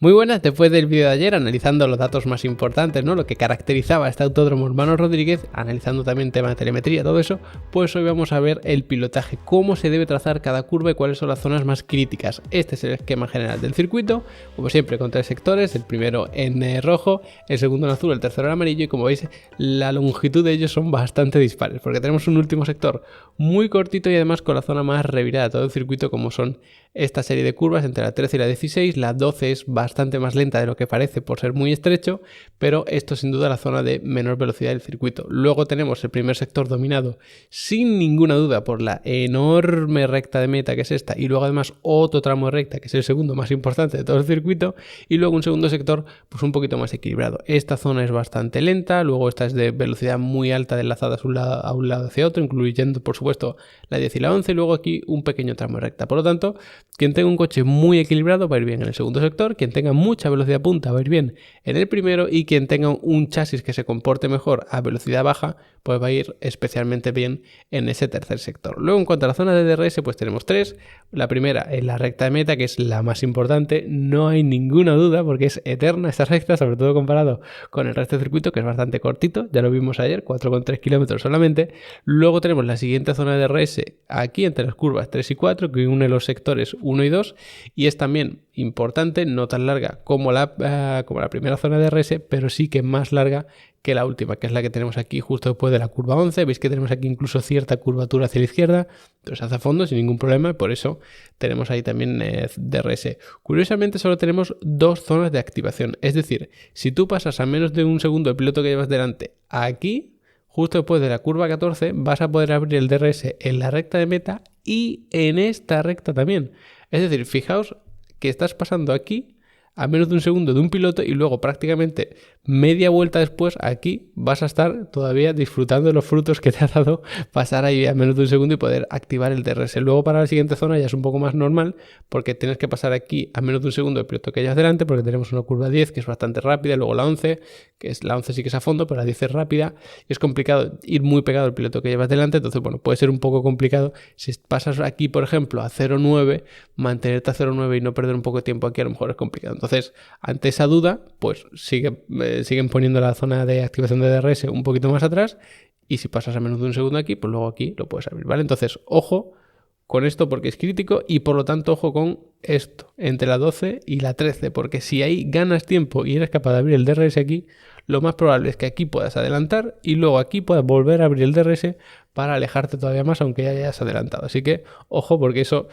Muy buenas, después del vídeo de ayer analizando los datos más importantes, ¿no? Lo que caracterizaba a este autódromo Hermanos Rodríguez, analizando también temas de telemetría, todo eso, pues hoy vamos a ver el pilotaje, cómo se debe trazar cada curva y cuáles son las zonas más críticas. Este es el esquema general del circuito, como siempre con tres sectores, el primero en rojo, el segundo en azul, el tercero en amarillo y como veis la longitud de ellos son bastante dispares, porque tenemos un último sector muy cortito y además con la zona más revirada de todo el circuito como son esta serie de curvas entre la 13 y la 16, la 12 es bastante más lenta de lo que parece por ser muy estrecho, pero esto es sin duda la zona de menor velocidad del circuito. Luego tenemos el primer sector dominado sin ninguna duda por la enorme recta de meta que es esta y luego además otro tramo de recta que es el segundo más importante de todo el circuito y luego un segundo sector pues un poquito más equilibrado. Esta zona es bastante lenta, luego esta es de velocidad muy alta enlazadas a un lado hacia otro, incluyendo por supuesto la 10 y la 11 y luego aquí un pequeño tramo de recta. Por lo tanto, quien tenga un coche muy equilibrado va a ir bien en el segundo sector, quien tenga mucha velocidad punta va a ir bien en el primero y quien tenga un chasis que se comporte mejor a velocidad baja pues va a ir especialmente bien en ese tercer sector. Luego en cuanto a la zona de DRS pues tenemos tres. La primera en la recta de meta que es la más importante, no hay ninguna duda porque es eterna esta recta, sobre todo comparado con el resto del circuito que es bastante cortito, ya lo vimos ayer, 4,3 kilómetros solamente. Luego tenemos la siguiente zona de DRS aquí entre las curvas 3 y 4 que une los sectores 1 y 2 y es también importante, no tan larga como la primera zona de DRS, pero sí que más larga que la última, que es la que tenemos aquí justo después de la curva 11. Veis que tenemos aquí incluso cierta curvatura hacia la izquierda, entonces hace a fondo sin ningún problema y por eso tenemos ahí también DRS. Curiosamente solo tenemos dos zonas de activación, es decir, si tú pasas a menos de un segundo el piloto que llevas delante aquí, justo después de la curva 14 vas a poder abrir el DRS en la recta de meta y en esta recta también. Es decir, fijaos que estás pasando aquí a menos de un segundo de un piloto y luego prácticamente media vuelta después aquí vas a estar todavía disfrutando de los frutos que te ha dado pasar ahí a menos de un segundo y poder activar el DRS. Luego para la siguiente zona ya es un poco más normal porque tienes que pasar aquí a menos de un segundo del piloto que hayas delante porque tenemos una curva 10 que es bastante rápida, luego la 11, que es la 11 sí que es a fondo, pero la 10 es rápida y es complicado ir muy pegado al piloto que llevas delante, entonces bueno, puede ser un poco complicado si pasas aquí por ejemplo a 0,9, mantenerte a 0,9 y no perder un poco de tiempo aquí a lo mejor es complicado. Entonces, ante esa duda, pues siguen poniendo la zona de activación de DRS un poquito más atrás y si pasas a menos de un segundo aquí, pues luego aquí lo puedes abrir, ¿vale? Entonces, ojo con esto porque es crítico y por lo tanto ojo con esto, entre la 12 y la 13, porque si ahí ganas tiempo y eres capaz de abrir el DRS aquí, lo más probable es que aquí puedas adelantar y luego aquí puedas volver a abrir el DRS para alejarte todavía más aunque ya hayas adelantado. Así que ojo porque eso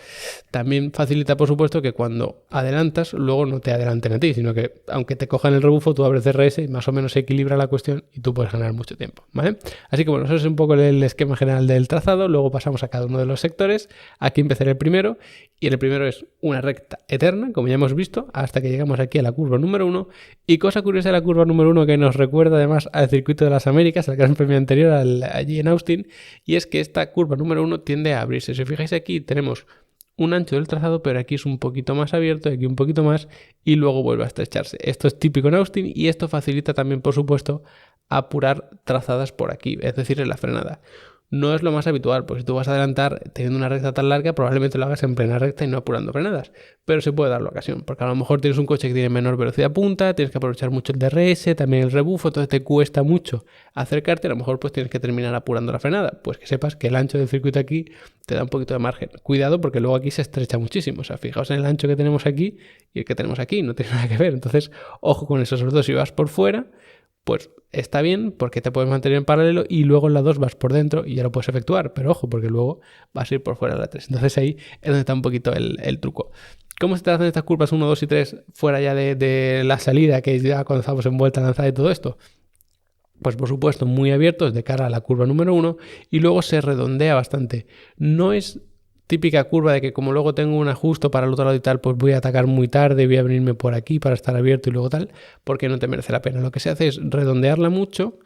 también facilita por supuesto que cuando adelantas luego no te adelanten a ti, sino que aunque te cojan el rebufo tú abres DRS y más o menos se equilibra la cuestión y tú puedes ganar mucho tiempo, ¿vale? Así que bueno, eso es un poco el esquema general del trazado. Luego pasamos a cada uno de los sectores. Aquí empezaré el primero y el primero es una recta eterna, como ya hemos visto, hasta que llegamos aquí a la curva número 1 y cosa curiosa de la curva número 1 que nos recuerda además al circuito de las Américas, al Gran Premio anterior allí en Austin, y es que esta curva número 1 tiende a abrirse. Si os fijáis aquí tenemos un ancho del trazado, pero aquí es un poquito más abierto, aquí un poquito más y luego vuelve a estrecharse. Esto es típico en Austin y esto facilita también, por supuesto, apurar trazadas por aquí, es decir, en la frenada. No es lo más habitual, porque si tú vas a adelantar teniendo una recta tan larga, probablemente lo hagas en plena recta y no apurando frenadas. Pero se puede dar la ocasión, porque a lo mejor tienes un coche que tiene menor velocidad punta, tienes que aprovechar mucho el DRS, también el rebufo, entonces te cuesta mucho acercarte, a lo mejor pues tienes que terminar apurando la frenada. Pues que sepas que el ancho del circuito aquí te da un poquito de margen. Cuidado porque luego aquí se estrecha muchísimo, o sea, fijaos en el ancho que tenemos aquí y el que tenemos aquí, no tiene nada que ver. Entonces, ojo con eso, sobre todo si vas por fuera, pues está bien porque te puedes mantener en paralelo y luego en la 2 vas por dentro y ya lo puedes efectuar, pero ojo porque luego vas a ir por fuera de la 3. Entonces ahí es donde está un poquito el truco. ¿Cómo se trazan estas curvas 1, 2 y 3 fuera ya de la salida, que ya cuando estamos en vuelta lanzada y todo esto? Pues por supuesto muy abiertos de cara a la curva número 1 y luego se redondea bastante. No es típica curva de que como luego tengo un ajuste para el otro lado y tal, pues voy a atacar muy tarde, voy a venirme por aquí para estar abierto y luego tal, porque no te merece la pena. Lo que se hace es redondearla mucho,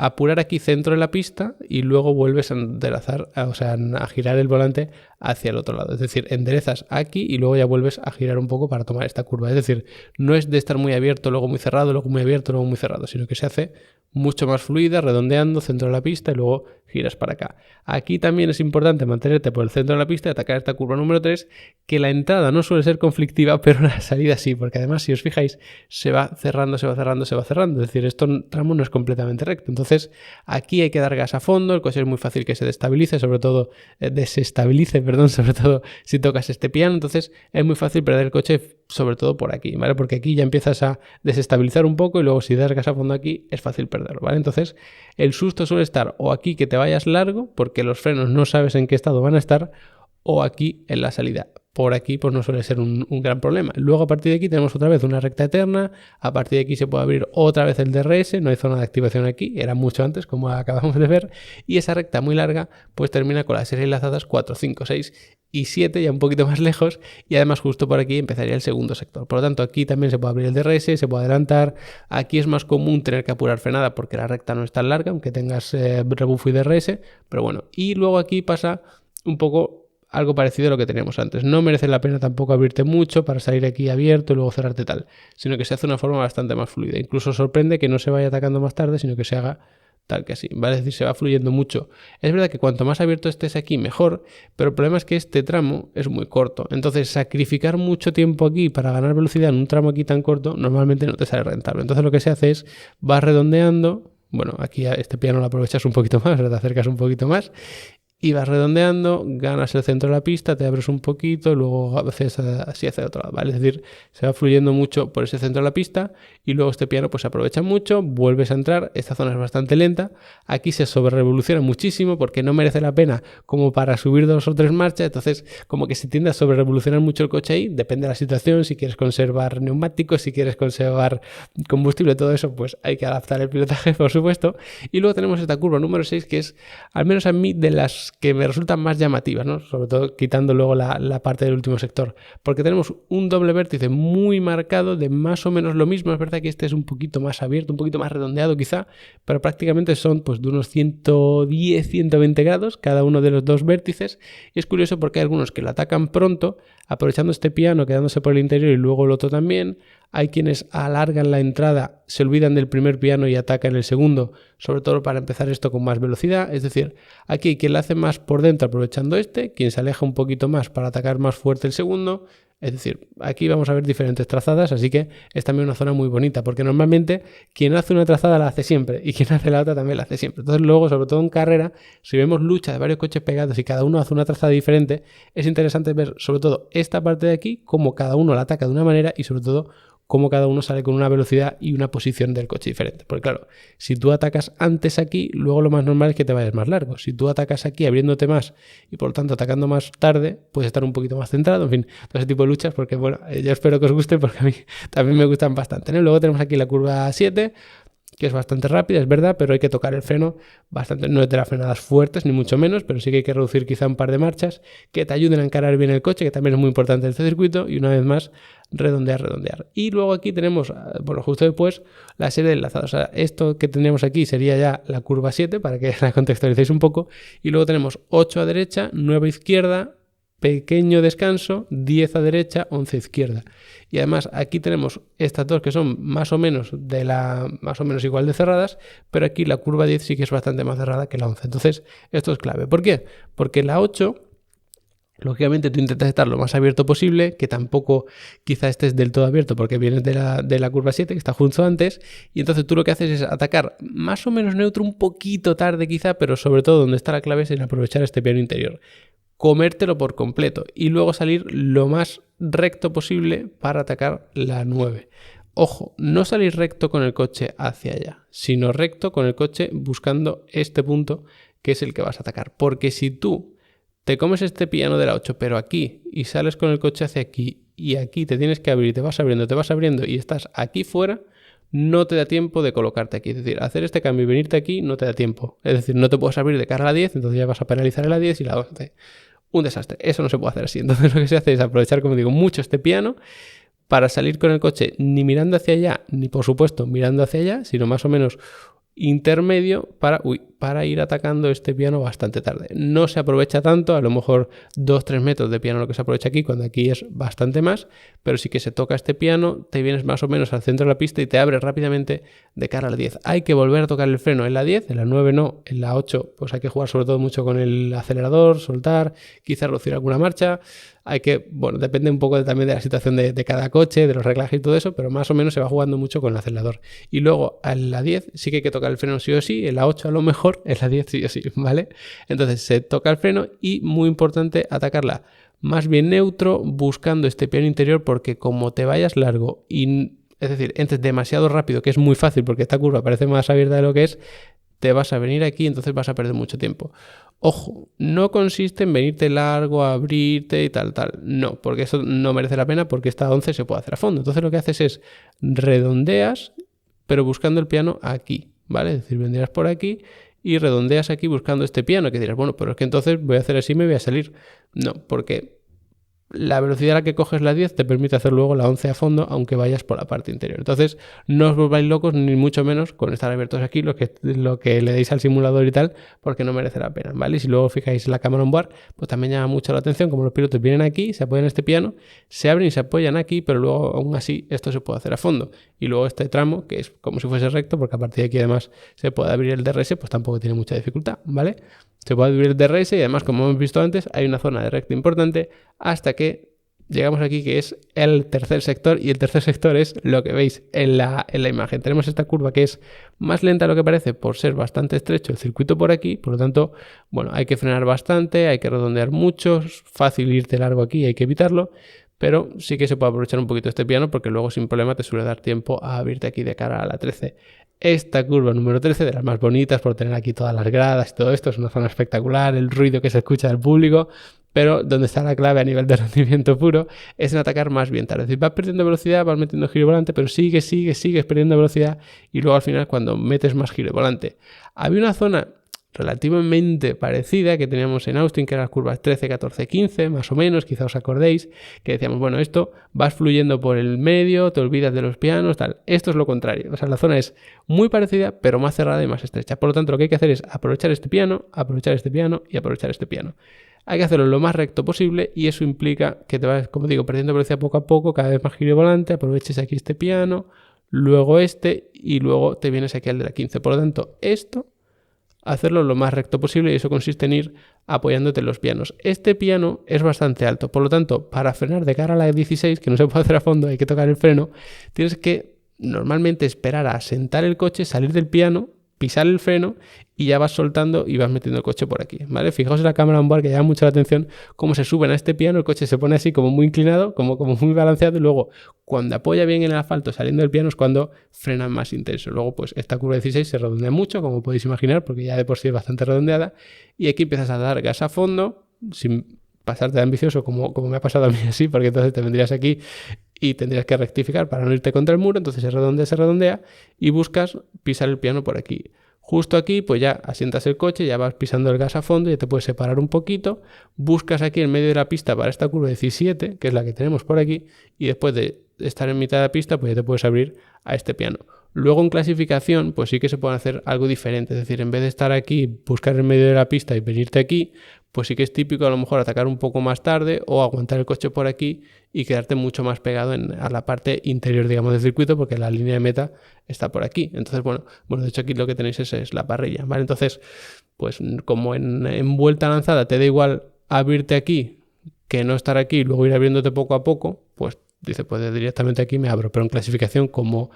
apurar aquí centro de la pista y luego vuelves a enderezar, o sea, a girar el volante hacia el otro lado. Es decir, enderezas aquí y luego ya vuelves a girar un poco para tomar esta curva. Es decir, no es de estar muy abierto, luego muy cerrado, luego muy abierto, luego muy cerrado, sino que se hace mucho más fluida, redondeando, centro de la pista y luego giras para acá. Aquí también es importante mantenerte por el centro de la pista y atacar esta curva número 3, que la entrada no suele ser conflictiva, pero la salida sí, porque además, si os fijáis, se va cerrando, se va cerrando, se va cerrando. Es decir, este tramo no es completamente recto. Entonces, aquí hay que dar gas a fondo, el coche es muy fácil que se desestabilice, sobre todo sobre todo si tocas este piano. Entonces, es muy fácil perder el coche, sobre todo por aquí, ¿vale? Porque aquí ya empiezas a desestabilizar un poco y luego si das gas a fondo aquí es fácil perderlo, ¿vale? Entonces el susto suele estar o aquí que te vayas largo porque los frenos no sabes en qué estado van a estar, o aquí en la salida. Por aquí pues no suele ser un gran problema. Luego a partir de aquí tenemos otra vez una recta eterna, a partir de aquí se puede abrir otra vez el DRS, no hay zona de activación aquí, era mucho antes como acabamos de ver, y esa recta muy larga pues termina con las series enlazadas 4, 5, 6 y 7, ya un poquito más lejos, y además justo por aquí empezaría el segundo sector. Por lo tanto aquí también se puede abrir el DRS, se puede adelantar, aquí es más común tener que apurar frenada porque la recta no es tan larga, aunque tengas rebufo y DRS, pero bueno, y luego aquí pasa un poco algo parecido a lo que teníamos antes. No merece la pena tampoco abrirte mucho para salir aquí abierto y luego cerrarte tal, sino que se hace de una forma bastante más fluida. Incluso sorprende que no se vaya atacando más tarde, sino que se haga tal que así, ¿vale? Es decir, se va fluyendo mucho. Es verdad que cuanto más abierto estés aquí, mejor, pero el problema es que este tramo es muy corto. Entonces, sacrificar mucho tiempo aquí para ganar velocidad en un tramo aquí tan corto, normalmente no te sale rentable. Entonces, lo que se hace es, vas redondeando, bueno, aquí a este piano lo aprovechas un poquito más, te acercas un poquito más, y vas redondeando, ganas el centro de la pista, te abres un poquito, luego a veces así hacia el otro lado, ¿vale? Es decir, se va fluyendo mucho por ese centro de la pista y luego este piano pues se aprovecha mucho, vuelves a entrar, esta zona es bastante lenta, aquí se sobrerevoluciona muchísimo porque no merece la pena como para subir 2 o 3 marchas, entonces como que se tiende a sobrerevolucionar mucho el coche ahí, depende de la situación, si quieres conservar neumáticos, si quieres conservar combustible, todo eso, pues hay que adaptar el pilotaje, por supuesto. Y luego tenemos esta curva número 6 que es, al menos a mí, de las que me resultan más llamativas, ¿no? Sobre todo quitando luego la parte del último sector, porque tenemos un doble vértice muy marcado de más o menos lo mismo. Es verdad que este es un poquito más abierto, un poquito más redondeado quizá, pero prácticamente son pues de unos 110, 120 grados cada uno de los dos vértices, y es curioso porque hay algunos que lo atacan pronto, aprovechando este piano, quedándose por el interior y luego el otro también. Hay quienes alargan la entrada, se olvidan del primer piano y atacan el segundo, sobre todo para empezar esto con más velocidad. Es decir, aquí hay quien lo hace más por dentro aprovechando este, quien se aleja un poquito más para atacar más fuerte el segundo. Es decir, aquí vamos a ver diferentes trazadas, así que es también una zona muy bonita, porque normalmente quien hace una trazada la hace siempre y quien hace la otra también la hace siempre. Entonces luego, sobre todo en carrera, si vemos lucha de varios coches pegados y cada uno hace una trazada diferente, es interesante ver sobre todo esta parte de aquí, cómo cada uno la ataca de una manera y sobre todo cómo cada uno sale con una velocidad y una posición del coche diferente. Porque claro, si tú atacas antes aquí, luego lo más normal es que te vayas más largo. Si tú atacas aquí abriéndote más y por lo tanto atacando más tarde, puedes estar un poquito más centrado. En fin, todo ese tipo de luchas, porque bueno, yo espero que os guste porque a mí también me gustan bastante, ¿no? Luego tenemos aquí la curva 7, que es bastante rápida, es verdad, pero hay que tocar el freno bastante, no es de las frenadas fuertes, ni mucho menos, pero sí que hay que reducir quizá un par de marchas que te ayuden a encarar bien el coche, que también es muy importante en este circuito, y una vez más, redondear. Y luego aquí tenemos, bueno, justo después, la serie de enlazados. O sea, esto que tendríamos aquí sería ya la curva 7, para que la contextualicéis un poco, y luego tenemos 8 a derecha, 9 a izquierda, pequeño descanso, 10 a derecha, 11 a izquierda. Y además aquí tenemos estas dos que son más o menos igual de cerradas, pero aquí la curva 10 sí que es bastante más cerrada que la 11. Entonces, esto es clave. ¿Por qué? Porque la 8, lógicamente tú intentas estar lo más abierto posible, que tampoco quizá estés del todo abierto porque vienes de la curva 7, que está justo antes, y entonces tú lo que haces es atacar más o menos neutro, un poquito tarde quizá, pero sobre todo donde está la clave es en aprovechar este piano interior, comértelo por completo y luego salir lo más recto posible para atacar la 9. Ojo, no salir recto con el coche hacia allá, sino recto con el coche buscando este punto que es el que vas a atacar. Porque si tú te comes este piano de la 8, pero aquí, y sales con el coche hacia aquí, y aquí te tienes que abrir, te vas abriendo, y estás aquí fuera, no te da tiempo de colocarte aquí. Es decir, hacer este cambio y venirte aquí no te da tiempo. Es decir, no te puedes abrir de cara a la 10, entonces ya vas a penalizar en la 10 y la 11. Un desastre. Eso no se puede hacer así. Entonces lo que se hace es aprovechar, como digo, mucho este piano para salir con el coche ni mirando hacia allá, ni por supuesto mirando hacia allá, sino más o menos intermedio para ir atacando este piano bastante tarde. No se aprovecha tanto, a lo mejor 2-3 metros de piano lo que se aprovecha aquí, cuando aquí es bastante más, pero sí que se toca este piano, te vienes más o menos al centro de la pista y te abre rápidamente de cara a la 10. Hay que volver a tocar el freno en la 10, en la 9 no, en la 8 pues hay que jugar sobre todo mucho con el acelerador, soltar, quizás reducir alguna marcha. Hay que, bueno, depende un poco también de la situación de cada coche, de los reglajes y todo eso, pero más o menos se va jugando mucho con el acelerador. Y luego en la 10 sí que hay que tocar el freno sí o sí, en la 8 a lo mejor, en la 10 sí o sí, ¿vale? Entonces se toca el freno y muy importante atacarla más bien neutro, buscando este piano interior, porque como te vayas largo y, es decir, entres demasiado rápido, que es muy fácil porque esta curva parece más abierta de lo que es, te vas a venir aquí, entonces vas a perder mucho tiempo. Ojo, no consiste en venirte largo, abrirte y tal. No, porque eso no merece la pena, porque esta 11 se puede hacer a fondo. Entonces lo que haces es redondeas, pero buscando el piano aquí, ¿vale? Es decir, vendrías por aquí y redondeas aquí buscando este piano, que dirás, bueno, pero es que entonces voy a hacer así y me voy a salir. No, porque la velocidad a la que coges la 10 te permite hacer luego la 11 a fondo, aunque vayas por la parte interior. Entonces, no os volváis locos, ni mucho menos con estar abiertos aquí, lo que le deis al simulador y tal, porque no merece la pena, ¿vale? Y si luego fijáis la cámara on board, pues también llama mucho la atención, como los pilotos vienen aquí, se apoyan en este piano, se abren y se apoyan aquí, pero luego aún así esto se puede hacer a fondo. Y luego este tramo, que es como si fuese recto, porque a partir de aquí además se puede abrir el DRS, pues tampoco tiene mucha dificultad, ¿vale? Se puede abrir el DRS y además, como hemos visto antes, hay una zona de recta importante hasta que llegamos aquí, que es el tercer sector, y el tercer sector es lo que veis en la imagen. Tenemos esta curva que es más lenta de lo que parece por ser bastante estrecho el circuito por aquí, por lo tanto, bueno, hay que frenar bastante, hay que redondear mucho, es fácil irte largo aquí, hay que evitarlo, pero sí que se puede aprovechar un poquito este piano porque luego sin problema te suele dar tiempo a abrirte aquí de cara a la 13. Esta curva número 13, de las más bonitas por tener aquí todas las gradas y todo esto, es una zona espectacular, el ruido que se escucha del público, pero donde está la clave a nivel de rendimiento puro es en atacar más bien tarde. Es decir, vas perdiendo velocidad, vas metiendo giro y volante, pero sigues perdiendo velocidad y luego al final cuando metes más giro y volante. Había una zona relativamente parecida que teníamos en Austin, que eran las curvas 13, 14, 15, más o menos, quizá os acordéis, que decíamos, bueno, esto vas fluyendo por el medio, te olvidas de los pianos, tal. Esto es lo contrario, o sea, la zona es muy parecida, pero más cerrada y más estrecha. Por lo tanto, lo que hay que hacer es aprovechar este piano y aprovechar este piano. Hay que hacerlo lo más recto posible y eso implica que te vas, como digo, perdiendo velocidad poco a poco, cada vez más giro y volante, aproveches aquí este piano, luego este y luego te vienes aquí al de la 15. Por lo tanto, esto hacerlo lo más recto posible y eso consiste en ir apoyándote en los pianos. Este piano es bastante alto, por lo tanto, para frenar de cara a la 16, que no se puede hacer a fondo, hay que tocar el freno, tienes que normalmente esperar a sentar el coche, salir del piano, pisar el freno y ya vas soltando y vas metiendo el coche por aquí, ¿vale? Fijaos en la cámara on board que llama mucho la atención cómo se suben a este piano, el coche se pone así como muy inclinado, como muy balanceado y luego cuando apoya bien en el asfalto saliendo del piano es cuando frena más intenso. Luego pues esta curva 16 se redondea mucho, como podéis imaginar, porque ya de por sí es bastante redondeada y aquí empiezas a dar gas a fondo sin pasarte de ambicioso como me ha pasado a mí así, porque entonces te vendrías aquí y tendrías que rectificar para no irte contra el muro, entonces se redondea y buscas pisar el piano por aquí. Justo aquí, pues ya asientas el coche, ya vas pisando el gas a fondo, ya te puedes separar un poquito, buscas aquí en medio de la pista para esta curva 17, que es la que tenemos por aquí, y después de estar en mitad de la pista, pues ya te puedes abrir a este piano. Luego en clasificación, pues sí que se puede hacer algo diferente, es decir, en vez de estar aquí, buscar en medio de la pista y venirte aquí, pues sí que es típico a lo mejor atacar un poco más tarde o aguantar el coche por aquí y quedarte mucho más pegado a la parte interior, digamos, del circuito, porque la línea de meta está por aquí. Entonces, bueno, de hecho aquí lo que tenéis es la parrilla, ¿vale? Entonces, pues como en vuelta lanzada te da igual abrirte aquí que no estar aquí y luego ir abriéndote poco a poco, pues dice, pues directamente aquí me abro, pero en clasificación como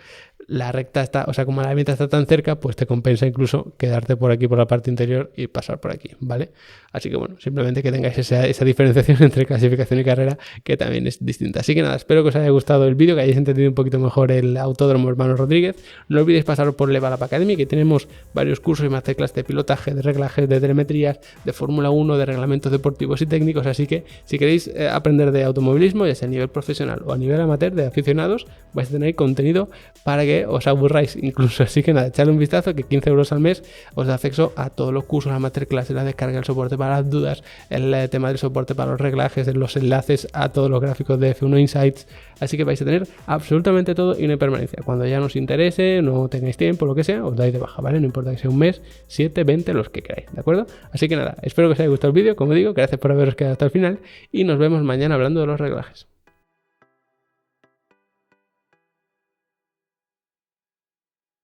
la recta está, o sea, como la meta está tan cerca, pues te compensa incluso quedarte por aquí por la parte interior y pasar por aquí, ¿vale? Así que bueno, simplemente que tengáis esa diferenciación entre clasificación y carrera, que también es distinta. Así que nada, espero que os haya gustado el vídeo, que hayáis entendido un poquito mejor el Autódromo Hermanos Rodríguez. No olvidéis pasaros por Level Up Academy, que tenemos varios cursos y masterclass de pilotaje, de reglajes, de telemetrías, de Fórmula 1, de reglamentos deportivos y técnicos, así que si queréis aprender de automovilismo, ya sea a nivel profesional o a nivel amateur de aficionados, vais a tener contenido para que que os aburráis incluso. Así que nada, echadle un vistazo, que 15 euros al mes os da acceso a todos los cursos, la masterclass, la descarga, el soporte para las dudas, el tema del soporte para los reglajes, los enlaces a todos los gráficos de F1 Insights. Así que vais a tener absolutamente todo y no hay permanencia. Cuando ya nos interese, no tengáis tiempo, lo que sea, os dais de baja, ¿vale? No importa que sea un mes, 7, 20, los que queráis, ¿de acuerdo? Así que nada, espero que os haya gustado el vídeo. Como digo, gracias por haberos quedado hasta el final y nos vemos mañana hablando de los reglajes.